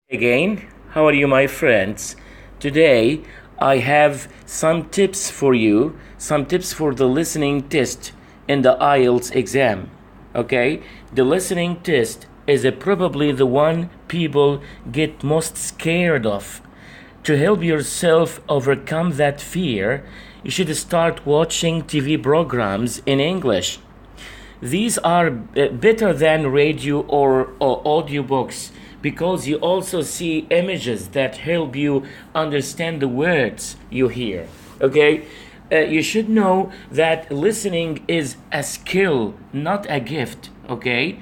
Again, how are you, my friends? Today, I have some tips for you, some tips for the listening test in the IELTS exam. Okay, the listening test is probably the one people get most scared of. To help yourself overcome that fear, you should start watching TV programs in English. These are better than radio or audiobooks because you also see images that help you understand the words you hear. Okay? You should know that listening is a skill, not a gift. Okay?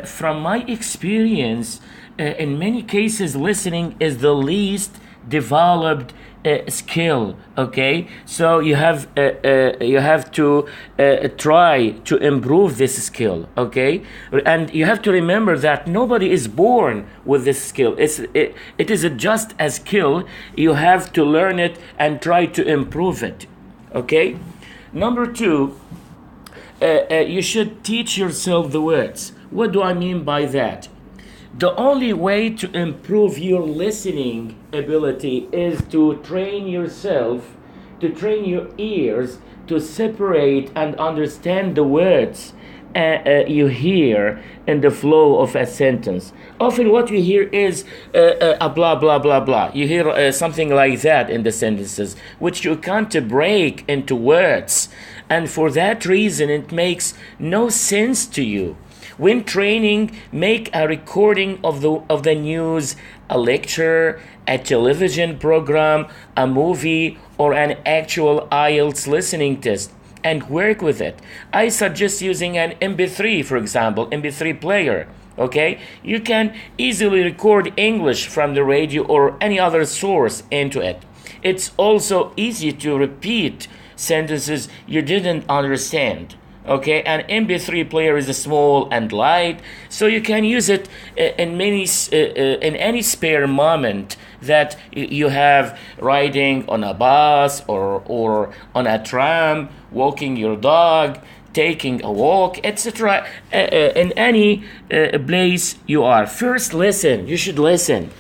From my experience, in many cases, listening is the least developed skill. Okay, so you have to try to improve this skill. Okay, and you have to remember that nobody is born with this skill. It is just a skill. You have to learn it and try to improve it. Okay, number two, you should teach yourself the words. What do I mean by that? The only way to improve your listening ability is to train yourself, to train your ears to separate and understand the words you hear in the flow of a sentence. Often what you hear is a blah, blah, blah, blah. You hear something like that in the sentences, which you can't break into words. And for that reason, it makes no sense to you. When training, make a recording of the news, a lecture, a television program, a movie, or an actual IELTS listening test and work with it. I suggest using an MP3, for example, MP3 player. Okay? You can easily record English from the radio or any other source into it. It's also easy to repeat sentences you didn't understand. Okay, an MP3 player is small and light, so you can use it in any spare moment that you have, riding on a bus or on a tram, walking your dog, taking a walk, etc. In any place you are. First, listen. You should listen.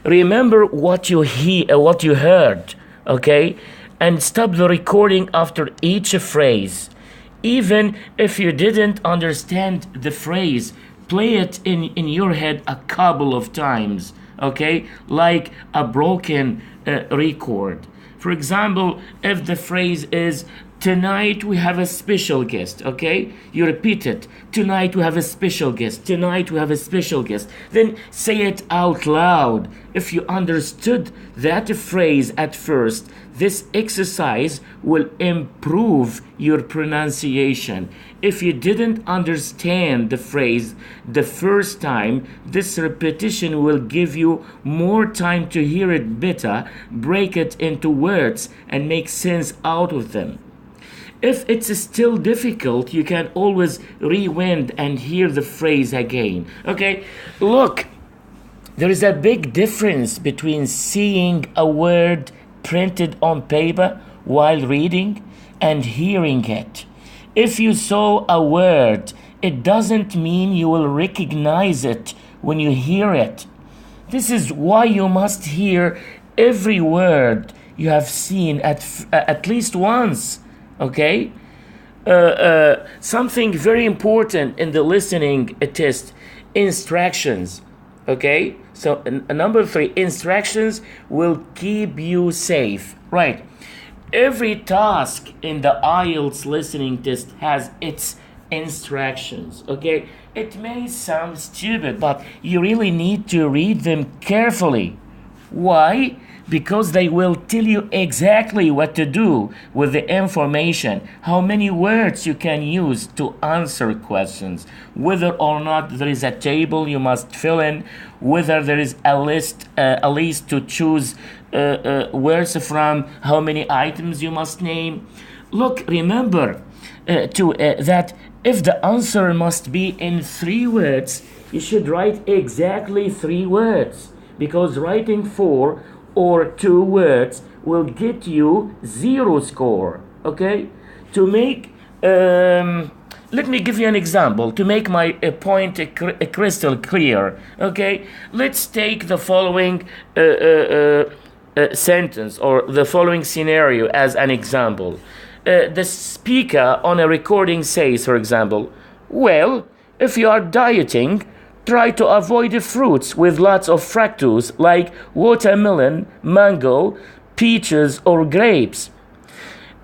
Remember what you heard. Okay, and stop the recording after each phrase. Even if you didn't understand the phrase, play it in your head a couple of times, okay? Like a broken record. For example, if the phrase is, tonight we have a special guest, okay? You repeat it. Tonight we have a special guest. Tonight we have a special guest. Then say it out loud. If you understood that phrase at first, this exercise will improve your pronunciation. If you didn't understand the phrase the first time, this repetition will give you more time to hear it better, break it into words, and make sense out of them. If it's still difficult, you can always rewind and hear the phrase again. Okay, look, there is a big difference between seeing a word printed on paper while reading and hearing it. If you saw a word, it doesn't mean you will recognize it when you hear it. This is why you must hear every word you have seen at least once. Okay? Something very important in the listening test, instructions. Okay? So number 3, instructions will keep you safe. Right. Every task in the IELTS listening test has its instructions. Okay? It may sound stupid, but you really need to read them carefully. Why? Because they will tell you exactly what to do with the information, how many words you can use to answer questions, whether or not there is a table you must fill in, whether there is a list to choose words from, how many items you must name. Look, remember that if the answer must be in 3 words, you should write exactly 3 words, because writing 4 or 2 words will get you 0 score. Okay, to make let me give you an example to make my point crystal clear. Okay, let's take the following sentence or the following scenario as an example. The speaker on a recording says, for example, well, if you are dieting, try to avoid the fruits with lots of fructose like watermelon, mango, peaches, or grapes.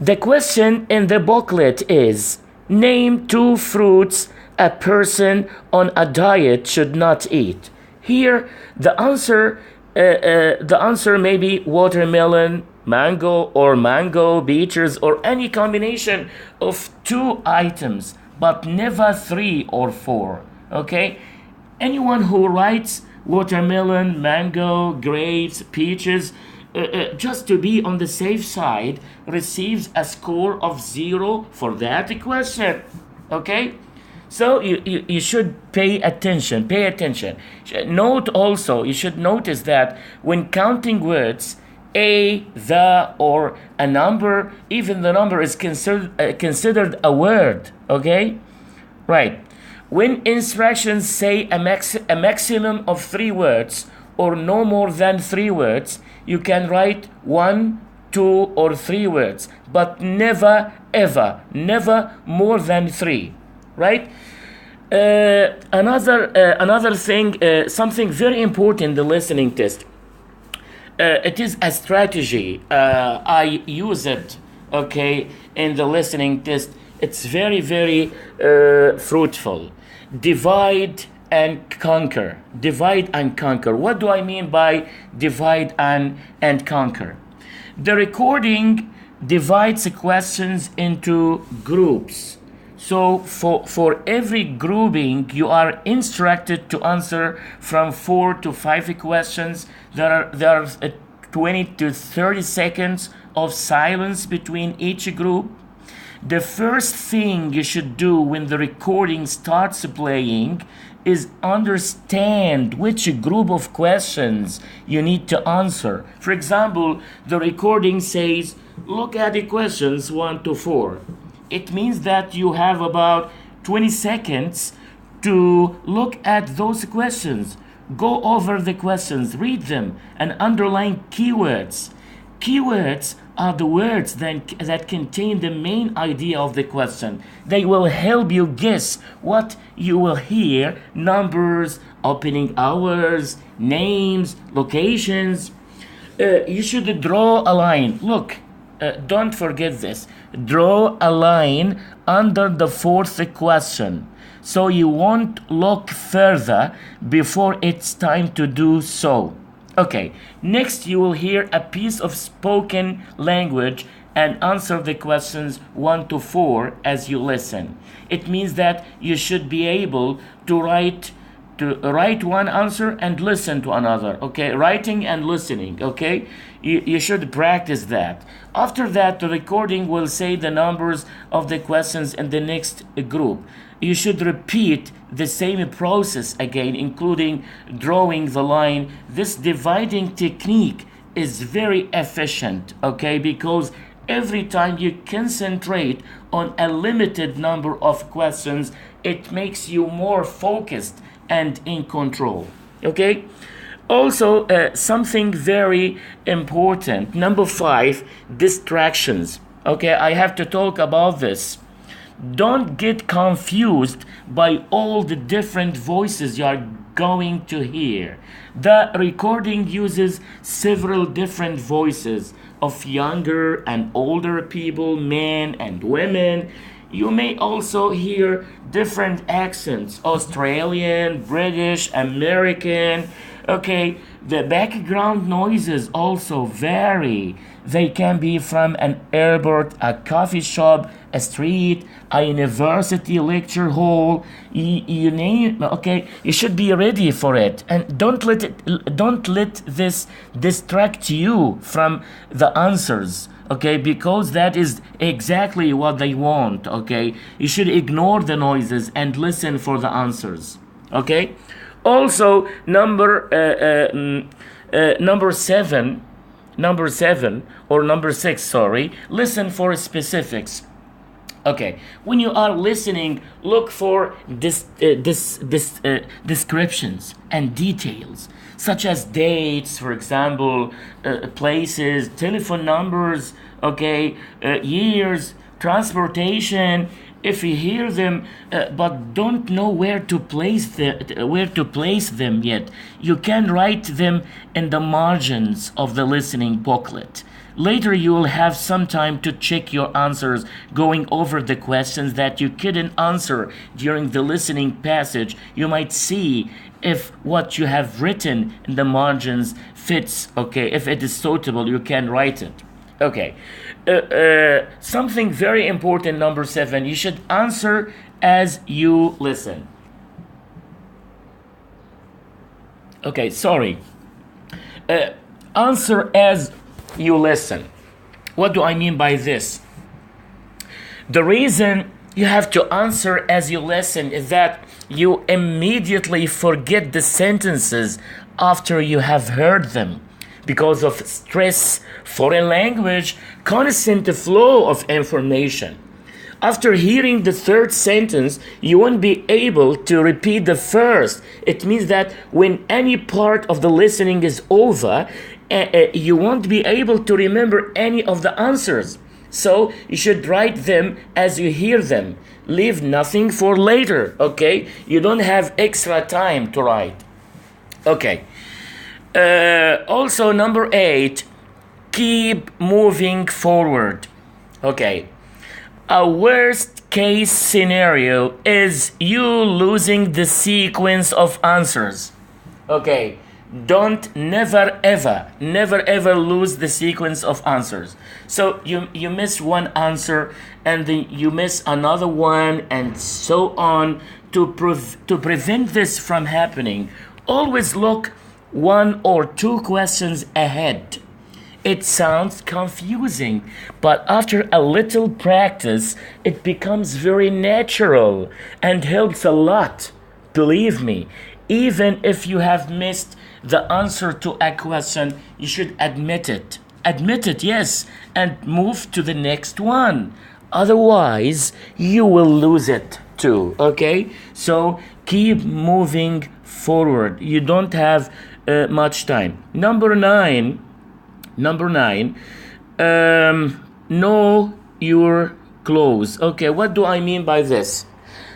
The question in the booklet is, name 2 fruits a person on a diet should not eat. Here, the answer may be watermelon, mango, peaches, or any combination of 2 items, but never 3 or 4. Okay? Anyone who writes watermelon, mango, grapes, peaches, just to be on the safe side, receives a score of 0 for that question. Okay? So you should pay attention. Note also, you should notice that when counting words, a, the, or a number, even the number is considered a word. Okay? Right. When instructions say a maximum of 3 words or no more than 3 words, you can write 1, 2, or 3 words, but never, ever, never more than 3, right? Another thing, something very important in the listening test. It is a strategy. I use it, okay, in the listening test. It's very, very fruitful. Divide and conquer. What do I mean by divide and conquer? The recording divides the questions into groups. So for every grouping, you are instructed to answer from 4 to 5 questions. There are 20 to 30 seconds of silence between each group. The first thing you should do when the recording starts playing is understand which group of questions you need to answer. For example, the recording says, look at the questions 1 to 4. It means that you have about 20 seconds to look at those questions. Go over the questions, read them, and underline keywords. Keywords are the words that contain the main idea of the question. They will help you guess what you will hear: numbers, opening hours, names, locations. You should draw a line. Look, don't forget this. Draw a line under the 4th question, so you won't look further before it's time to do so. Okay, next you will hear a piece of spoken language and answer the questions 1 to 4 as you listen. It means that you should be able to write one answer and listen to another. Okay, writing and listening. Okay, you should practice that. After that, the recording will say the numbers of the questions in the next group. You should repeat the same process again, including drawing the line. This dividing technique is very efficient, okay, because every time you concentrate on a limited number of questions, it makes you more focused and in control, okay? Also, something very important, number 5, distractions. Okay, I have to talk about this. Don't get confused by all the different voices you are going to hear. The recording uses several different voices of younger and older people, men and women. You may also hear different accents: Australian, British, American. Okay, the background noises also vary. They can be from an airport, a coffee shop, a street, a university lecture hall. You name. Okay, you should be ready for it, and don't let this distract you from the answers. Okay, because that is exactly what they want. Okay, you should ignore the noises and listen for the answers. Okay. Also, number 6, sorry, listen for specifics. Okay, when you are listening, look for descriptions and details, such as dates, for example, places, telephone numbers, okay, years, transportation. If you hear them, but don't know where to place them yet, you can write them in the margins of the listening booklet. Later, you will have some time to check your answers, going over the questions that you couldn't answer during the listening passage. You might see if what you have written in the margins fits, okay? If it is suitable, you can write it. Okay. Something very important, number 7, you should answer as you listen. Okay, sorry. Answer as you listen. What do I mean by this? The reason you have to answer as you listen is that you immediately forget the sentences after you have heard them because of stress, foreign language, constant flow of information. After hearing the third sentence, you won't be able to repeat the first. It means that when any part of the listening is over, you won't be able to remember any of the answers. So you should write them as you hear them. Leave nothing for later, okay? You don't have extra time to write. Okay. Also, number 8, keep moving forward. Okay. A worst case scenario is you losing the sequence of answers. Okay. Don't never ever lose the sequence of answers. So you miss one answer and then you miss another one and so on. To prevent this from happening, always look 1 or 2 questions ahead. It sounds confusing, but after a little practice, it becomes very natural and helps a lot. Believe me, even if you have missed the answer to a question, you should admit it. Admit it, yes, and move to the next one. Otherwise, you will lose it too, okay? So keep moving forward. You don't have much time. Number 9, know your clues. Okay, what do I mean by this?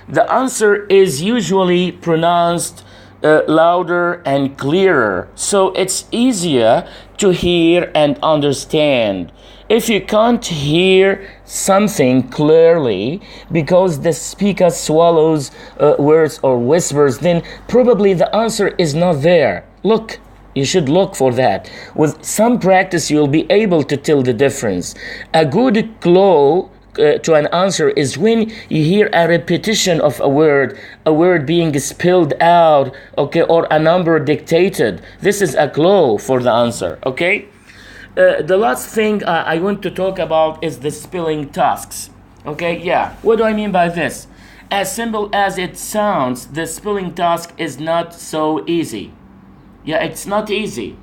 The answer is usually pronounced louder and clearer, so it's easier to hear and understand. If you can't hear something clearly because the speaker swallows words or whispers, then probably the answer is not there. Look, you should look for that. With some practice, you'll be able to tell the difference. A good clue to an answer is when you hear a repetition of a word being spelled out, okay, or a number dictated. This is a clue for the answer, okay? The last thing I want to talk about is the spelling tasks, okay? Yeah, what do I mean by this? As simple as it sounds, the spelling task is not so easy. Yeah, it's not easy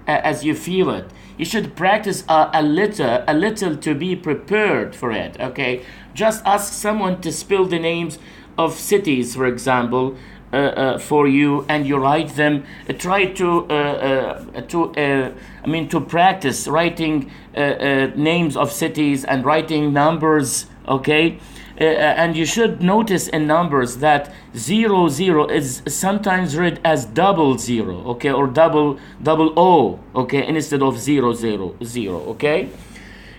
as you feel it. You should practice a little to be prepared for it, okay? Just ask someone to spell the names of cities, for example, for you, and you write them. Try to practice writing names of cities and writing numbers, okay? And you should notice in numbers that 00 is sometimes read as 00, okay, or double O, okay, instead of 000, okay?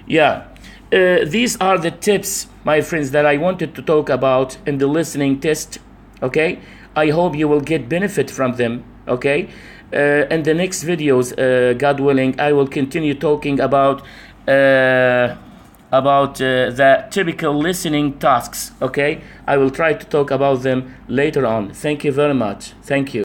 Yeah, these are the tips, my friends, that I wanted to talk about in the listening test, okay? I hope you will get benefit from them, okay? In the next videos, God willing, I will continue talking about the typical listening tasks, okay? I will try to talk about them later on. Thank you very much. Thank you.